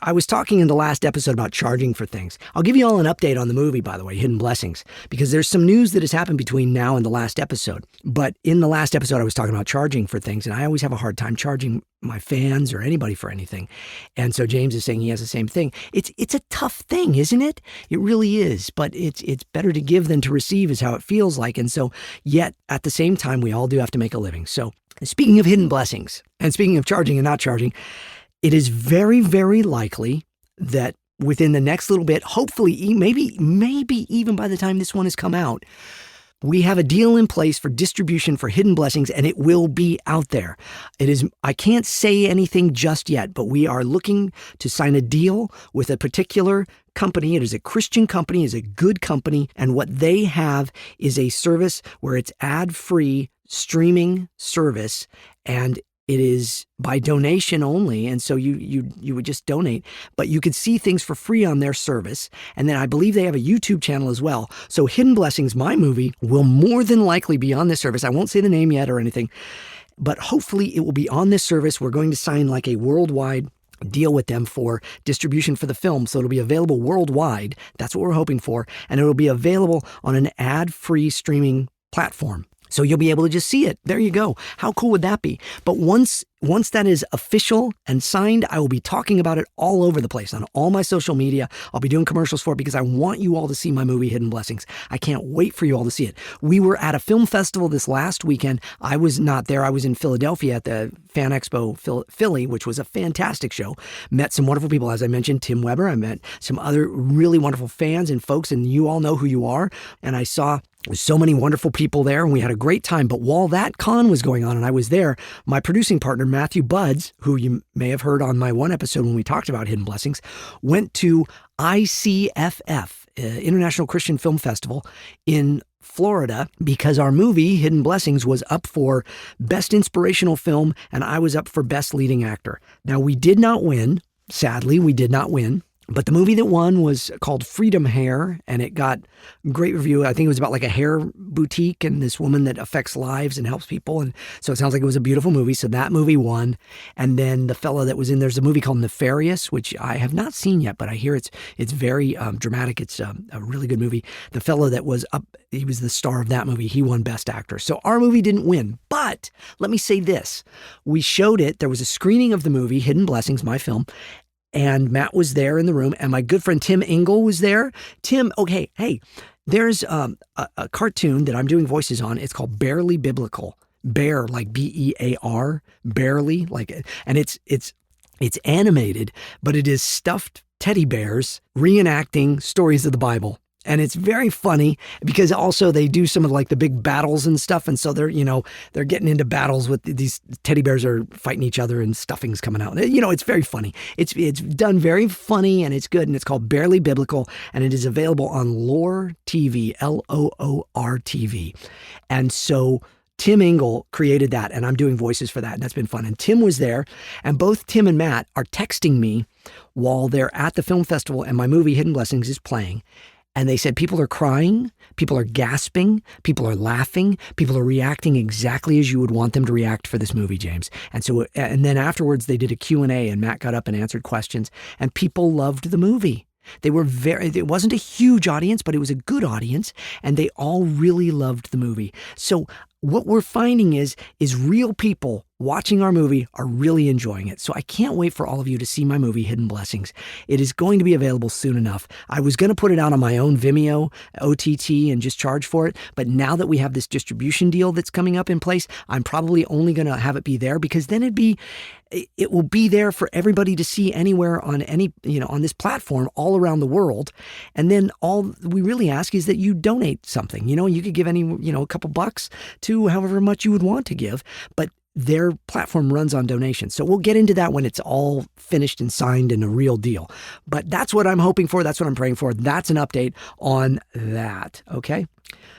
I was talking in the last episode about charging for things. I'll give you all an update on the movie, by the way, Hidden Blessings, because there's some news that has happened between now and the last episode. But in the last episode, I was talking about charging for things, and I always have a hard time charging my fans or anybody for anything. And so James is saying he has the same thing. It's a tough thing, isn't it? It really is, but it's better to give than to receive is how it feels like. And so yet at the same time, we all do have to make a living. So speaking of hidden blessings and speaking of charging and not charging, it is very, very likely that within the next little bit, hopefully, maybe even by the time this one has come out, we have a deal in place for distribution for Hidden Blessings, and it will be out there. I can't say anything just yet, but we are looking to sign a deal with a particular company. It is a Christian company, it is a good company, and what they have is a service where it's ad-free streaming service, and it is by donation only, and so you would just donate, but you could see things for free on their service. And then I believe they have a YouTube channel as well. So Hidden Blessings, my movie, will more than likely be on this service. I won't say the name yet or anything, but hopefully it will be on this service. We're going to sign like a worldwide deal with them for distribution for the film, so it'll be available worldwide. That's what we're hoping for, and it'll be available on an ad-free streaming platform. So you'll be able to just see it. There you go. How cool would that be? But once that is official and signed, I will be talking about it all over the place on all my social media. I'll be doing commercials for it because I want you all to see my movie, Hidden Blessings. I can't wait for you all to see it. We were at a film festival this last weekend. I was not there. I was in Philadelphia at the Fan Expo Philly, which was a fantastic show. Met some wonderful people. As I mentioned, Tim Weber. I met some other really wonderful fans and folks, and you all know who you are. And I saw so many wonderful people there, and we had a great time. But while that con was going on and I was there, my producing partner, Matthew Buds, who you may have heard on my one episode when we talked about Hidden Blessings, went to ICFF, International Christian Film Festival in Florida, because our movie, Hidden Blessings, was up for Best Inspirational Film, and I was up for Best Leading Actor. Now, we did not win. Sadly, we did not win. But the movie that won was called Freedom Hair, and it got great review. I think it was about like a hair boutique and this woman that affects lives and helps people. And so it sounds like it was a beautiful movie. So that movie won. And then the fellow that was in, there's a movie called Nefarious, which I have not seen yet, but I hear it's very dramatic. It's a really good movie. The fellow that was up, he was the star of that movie. He won Best Actor. So our movie didn't win. But let me say this. We showed it. There was a screening of the movie, Hidden Blessings, my film. And Matt was there in the room, and my good friend Tim Engel was there. Tim, okay, hey, there's a cartoon that I'm doing voices on. It's called Barely Biblical. Bear, like B-E-A-R, barely, like, and it's animated, but it is stuffed teddy bears reenacting stories of the Bible. And it's very funny because also they do some of like the big battles and stuff. And so they're getting into battles with these teddy bears are fighting each other and stuffing's coming out. It's very funny. It's done very funny and it's good. And it's called Barely Biblical, and it is available on Loor TV, Loor TV. And so Tim Engel created that, and I'm doing voices for that, and that's been fun. And Tim was there, and both Tim and Matt are texting me while they're at the film festival and my movie Hidden Blessings is playing. And they said people are crying People are gasping. People are laughing. People are reacting exactly as you would want them to react for this movie, James. And then afterwards they did a Q&A and Matt got up and answered questions and people loved the movie. It wasn't a huge audience, but it was a good audience, and they all really loved the movie. So what we're finding is real people watching our movie are really enjoying it. So I can't wait for all of you to see my movie, Hidden Blessings. It is going to be available soon enough. I was going to put it out on my own Vimeo, OTT, and just charge for it. But now that we have this distribution deal that's coming up in place, I'm probably only going to have it be there because then it will be there for everybody to see anywhere on on this platform all around the world. And then all we really ask is that you donate something. You could give a couple bucks to however much you would want to give, but their platform runs on donations. So we'll get into that when it's all finished and signed and a real deal. But that's what I'm hoping for. That's what I'm praying for. That's an update on that. Okay.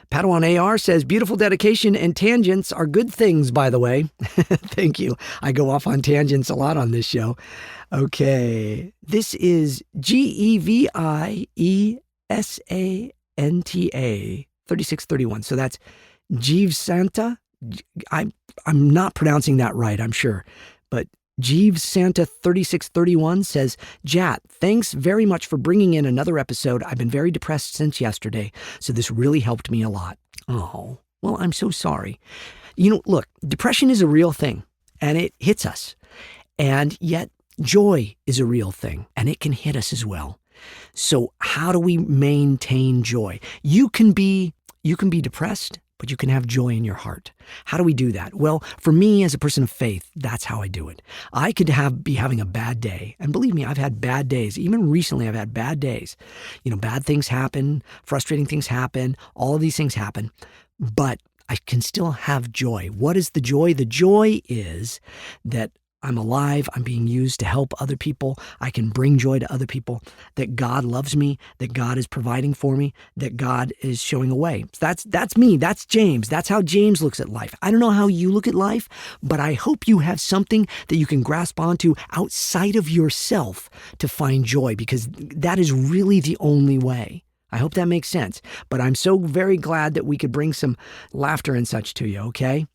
Padawan AR says, beautiful dedication and tangents are good things, by the way. Thank you. I go off on tangents a lot on this show. Okay. This is GEVIESANTA 3631. So that's Jeeves Santa. I'm not pronouncing that right, I'm sure. But Jeeves Santa 3631 says, Jat, thanks very much for bringing in another episode. I've been very depressed since yesterday, so this really helped me a lot. Oh, well, I'm so sorry. Look, depression is a real thing, and it hits us. And yet, joy is a real thing, and it can hit us as well. So how do we maintain joy? You can be depressed, but you can have joy in your heart. How do we do that? Well, for me as a person of faith, that's how I do it. I could be having a bad day. And believe me, I've had bad days. Even recently, I've had bad days. Bad things happen, frustrating things happen, all of these things happen, but I can still have joy. What is the joy? The joy is that I'm alive. I'm being used to help other people. I can bring joy to other people, that God loves me, that God is providing for me, that God is showing a way. That's me. That's James. That's how James looks at life. I don't know how you look at life, but I hope you have something that you can grasp onto outside of yourself to find joy, because that is really the only way. I hope that makes sense. But I'm so very glad that we could bring some laughter and such to you, okay?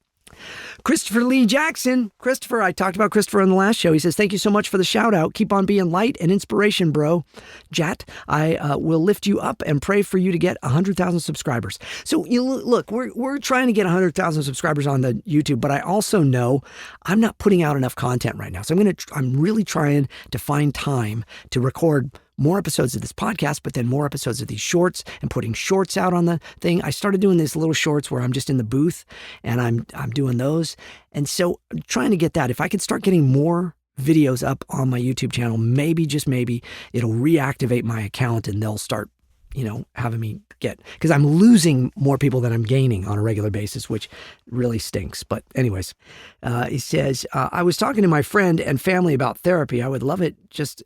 Christopher Lee Jackson. Christopher, I talked about Christopher on the last show. He says, thank you so much for the shout out. Keep on being light and inspiration, bro. Jat, I will lift you up and pray for you to get 100,000 subscribers. So look, we're trying to get 100,000 subscribers on the YouTube, but I also know I'm not putting out enough content right now. So I'm really trying to find time to record more episodes of this podcast, but then more episodes of these shorts and putting shorts out on the thing. I started doing these little shorts where I'm just in the booth and I'm doing those. And so I'm trying to get that. If I could start getting more videos up on my YouTube channel, maybe, just maybe, it'll reactivate my account and they'll start, having me because I'm losing more people than I'm gaining on a regular basis, which really stinks. But anyways, he says, I was talking to my friend and family about therapy. I would love it.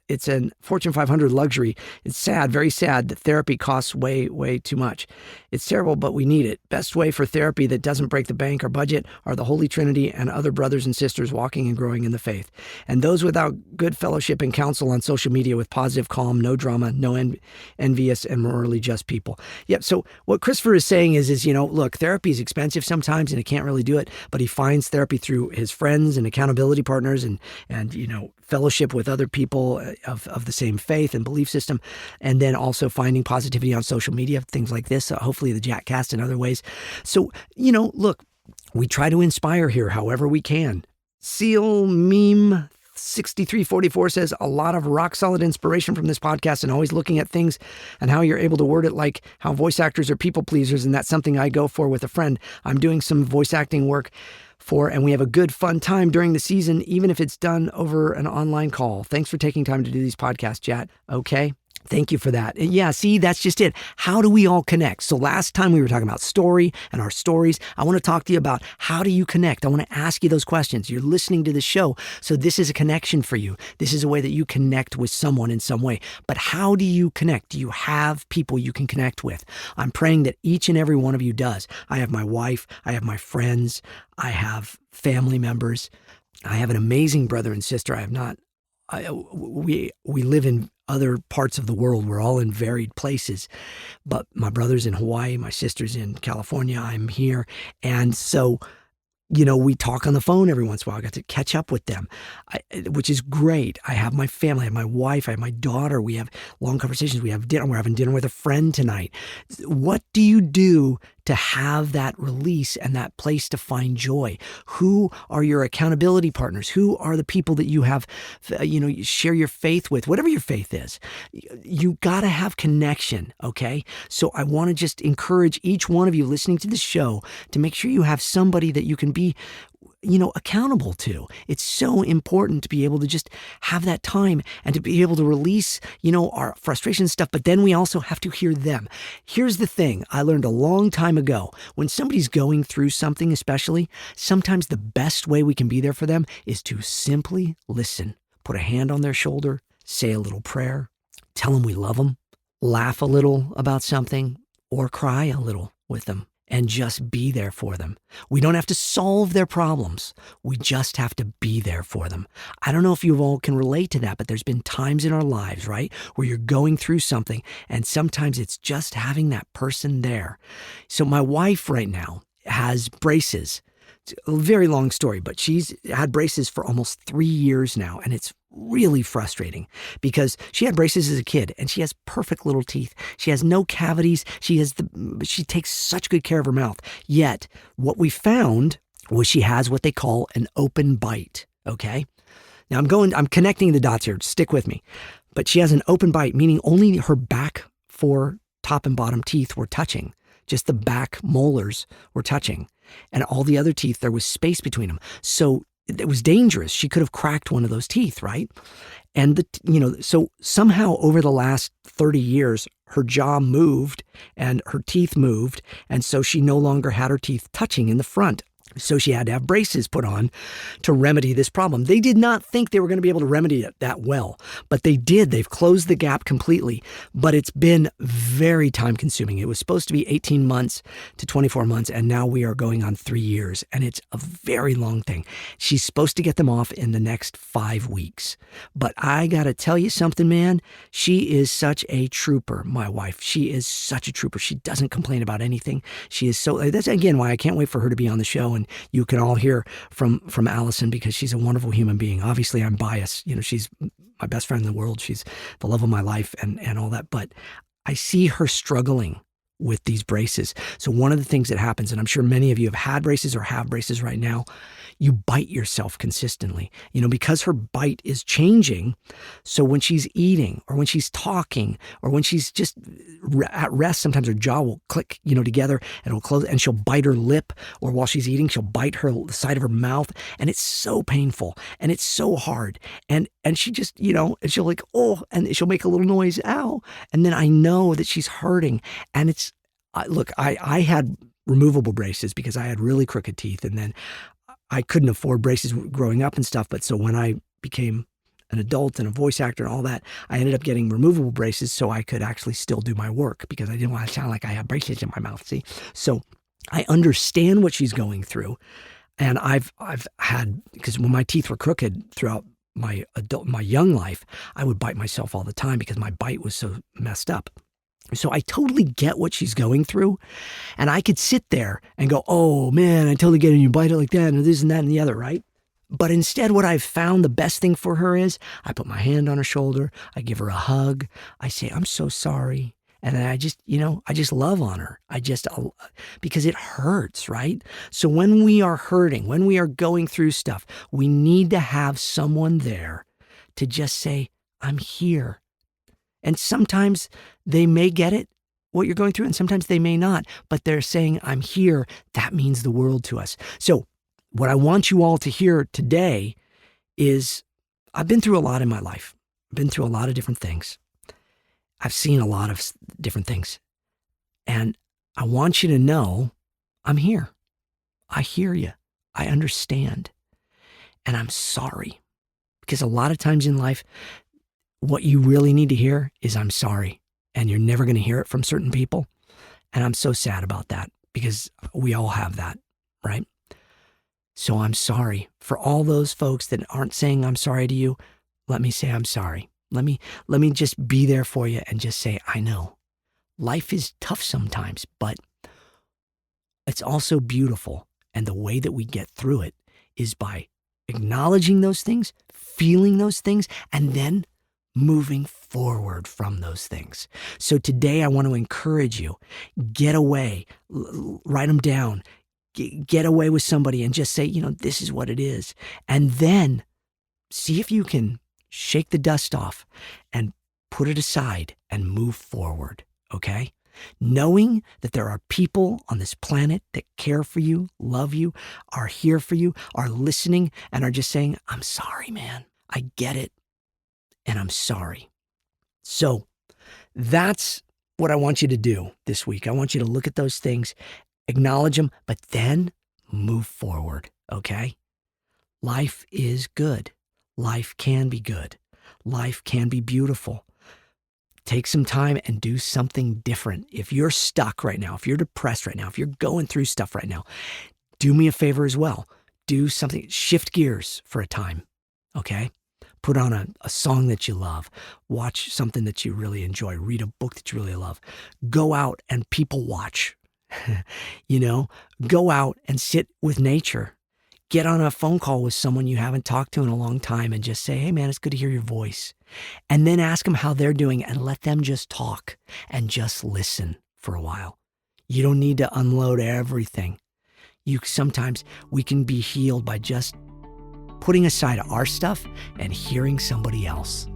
It's a Fortune 500 luxury. It's sad, very sad that therapy costs way, way too much. It's terrible, but we need it. Best way for therapy that doesn't break the bank or budget are the Holy Trinity and other brothers and sisters walking and growing in the faith. And those without good fellowship and counsel on social media with positive, calm, no drama, no envious and morally just people. Yep. So what Christopher is saying is, look, therapy is expensive sometimes and he can't really do it, but he finds therapy through his friends and accountability partners and fellowship with other people of the same faith and belief system. And then also finding positivity on social media, things like this, hopefully the JATcast and other ways. So, look, we try to inspire here however we can. Seal Meme 6344 says, a lot of rock solid inspiration from this podcast and always looking at things and how you're able to word it like how voice actors are people pleasers. And that's something I go for with a friend I'm doing some voice acting work for, and we have a good fun time during the season, even if it's done over an online call. Thanks for taking time to do these podcasts, Jat. Okay. Thank you for that. Yeah, see, that's just it. How do we all connect? So last time we were talking about story and our stories. I want to talk to you about how do you connect? I want to ask you those questions. You're listening to the show, so this is a connection for you. This is a way that you connect with someone in some way. But how do you connect? Do you have people you can connect with? I'm praying that each and every one of you does. I have my wife. I have my friends. I have family members. I have an amazing brother and sister. We live in other parts of the world. We're all in varied places. But my brother's in Hawaii, my sister's in California, I'm here. And so, we talk on the phone every once in a while. I got to catch up with them, which is great. I have my family, I have my wife, I have my daughter. We have long conversations. We have dinner. We're having dinner with a friend tonight. What do you do to have that release and that place to find joy? Who are your accountability partners? Who are the people that you have, you share your faith with, whatever your faith is? You got to have connection, okay? So I want to just encourage each one of you listening to the show to make sure you have somebody that you can be accountable to. It's so important to be able to just have that time and to be able to release, our frustration stuff, but then we also have to hear them. Here's the thing I learned a long time ago. When somebody's going through something, especially, sometimes the best way we can be there for them is to simply listen, put a hand on their shoulder, say a little prayer, tell them we love them, laugh a little about something, or cry a little with them. And just be there for them. We don't have to solve their problems. We just have to be there for them. I don't know if you all can relate to that, but there's been times in our lives, right, where you're going through something, and sometimes it's just having that person there. So my wife right now has braces. It's a very long story, but she's had braces for almost 3 years now, and it's really frustrating because she had braces as a kid and she has perfect little teeth. She has no cavities. She takes such good care of her mouth. Yet what we found was she has what they call an open bite. Okay. Now I'm connecting the dots here. Stick with me. But she has an open bite, meaning only her back 4 top and bottom teeth were touching. Just the back molars were touching. And all the other teeth, there was space between them. So it was dangerous. She could have cracked one of those teeth, right? And so somehow over the last 30 years, her jaw moved and her teeth moved. And so she no longer had her teeth touching in the front. So she had to have braces put on to remedy this problem. They did not think they were going to be able to remedy it that well, but they did. They've closed the gap completely, but it's been very time consuming. It was supposed to be 18 months to 24 months, and now we are going on 3 years, and it's a very long thing. She's supposed to get them off in the next 5 weeks, but I got to tell you something, man. She is such a trooper, my wife. She is such a trooper. She doesn't complain about anything. She is so, that's again why I can't wait for her to be on the show, and you can all hear from Allison because she's a wonderful human being. Obviously, I'm biased. She's my best friend in the world. She's the love of my life and all that. But I see her struggling with these braces. So one of the things that happens, and I'm sure many of you have had braces or have braces right now, you bite yourself consistently, because her bite is changing. So when she's eating or when she's talking or when she's just at rest, sometimes her jaw will click, together and it'll close and she'll bite her lip, or while she's eating, she'll bite the side of her mouth. And it's so painful and it's so hard. And she just, and she'll like, oh, and she'll make a little noise, ow. And then I know that she's hurting. And it's, look, I had removable braces because I had really crooked teeth, and then I couldn't afford braces growing up and stuff. But so when I became an adult and a voice actor and all that, I ended up getting removable braces so I could actually still do my work because I didn't want to sound like I had braces in my mouth. See, so I understand what she's going through, and I've had, because when my teeth were crooked throughout my young life, I would bite myself all the time because my bite was so messed up. So I totally get what she's going through, and I could sit there and go, oh man, I totally get it, and you bite it like that and this and that and the other, right? But instead, what I've found the best thing for her is I put my hand on her shoulder, I give her a hug, I say, I'm so sorry. And then I just love on her. Because it hurts, right? So when we are hurting, when we are going through stuff, we need to have someone there to just say, I'm here. And sometimes they may get it, what you're going through, and sometimes they may not, but they're saying, I'm here. That means the world to us. So what I want you all to hear today is I've been through a lot in my life. I've been through a lot of different things. I've seen a lot of different things. And I want you to know I'm here. I hear you. I understand. And I'm sorry. Because a lot of times in life, what you really need to hear is I'm sorry. And you're never going to hear it from certain people. And I'm so sad about that because we all have that, right? So I'm sorry. For all those folks that aren't saying I'm sorry to you, let me say I'm sorry. Let me just be there for you and just say, I know life is tough sometimes, but it's also beautiful. And the way that we get through it is by acknowledging those things, feeling those things, and then moving forward from those things. So today I want to encourage you, get away, write them down, get away with somebody and just say, this is what it is. And then see if you can shake the dust off and put it aside and move forward, okay? Knowing that there are people on this planet that care for you, love you, are here for you, are listening, and are just saying, I'm sorry, man. I get it, and I'm sorry. So that's what I want you to do this week. I want you to look at those things, acknowledge them, but then move forward, okay? Life is good. Life can be good. Life can be beautiful. Take some time and do something different. If you're stuck right now, if you're depressed right now, if you're going through stuff right now, do me a favor as well. Do something, shift gears for a time, okay? Put on a song that you love. Watch something that you really enjoy. Read a book that you really love. Go out and people watch. Go out and sit with nature. Get on a phone call with someone you haven't talked to in a long time and just say, hey man, it's good to hear your voice. And then ask them how they're doing and let them just talk and just listen for a while. You don't need to unload everything. Sometimes we can be healed by just putting aside our stuff and hearing somebody else.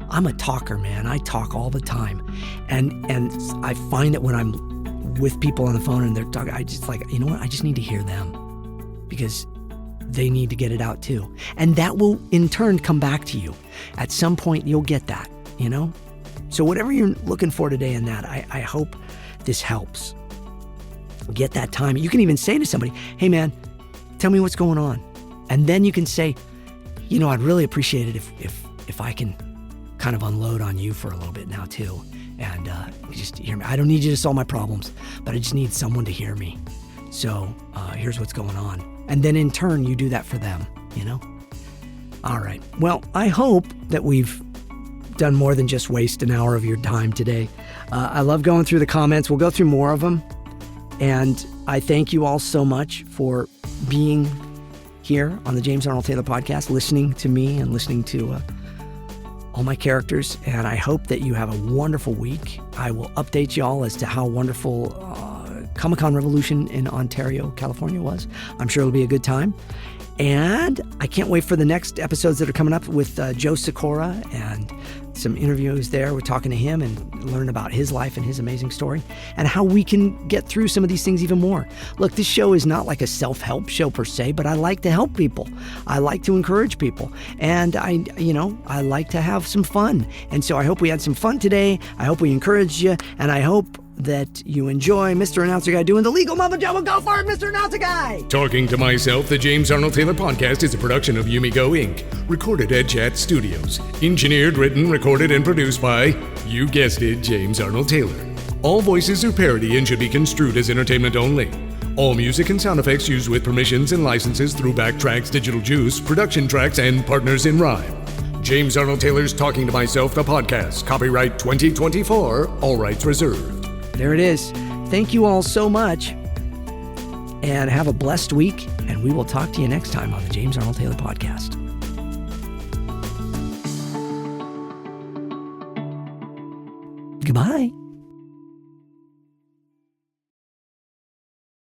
I'm a talker, man. I talk all the time. And I find that when I'm with people on the phone and they're talking, I just you know what? I just need to hear them because they need to get it out too. And that will in turn come back to you. At some point you'll get that, So whatever you're looking for today in that, I hope this helps. Get that time. You can even say to somebody, hey man, tell me what's going on. And then you can say, I'd really appreciate it if I can kind of unload on you for a little bit now too. And just hear me. I don't need you to solve my problems, but I just need someone to hear me. So here's what's going on. And then in turn, you do that for them, All right. Well, I hope that we've done more than just waste an hour of your time today. I love going through the comments. We'll go through more of them. And I thank you all so much for being here on the James Arnold Taylor podcast, listening to me and listening to all my characters. And I hope that you have a wonderful week. I will update you all as to how wonderful Comic-Con Revolution in Ontario, California was. I'm sure it'll be a good time. And I can't wait for the next episodes that are coming up with Joe Sikora and some interviews there. We're talking to him and learn about his life and his amazing story and how we can get through some of these things even more. Look, this show is not like a self-help show per se, but I like to help people. I like to encourage people. And I like to have some fun. And so I hope we had some fun today. I hope we encouraged you. And I hope that you enjoy Mr. Announcer Guy doing the legal mumbo jumbo. Go for it, Mr. Announcer Guy!
Talking to Myself, the James Arnold Taylor podcast is a production of Yumigo Inc., recorded at JAT Studios. Engineered, written, recorded, and produced by, you guessed it, James Arnold Taylor. All voices are parody and should be construed as entertainment only. All music and sound effects used with permissions and licenses through Backtracks, Digital Juice, Production Tracks, and Partners in Rhyme. James Arnold Taylor's Talking to Myself, the podcast. Copyright 2024, all rights reserved.
There it is. Thank you all so much. And have a blessed week. And we will talk to you next time on the James Arnold Taylor podcast. Goodbye.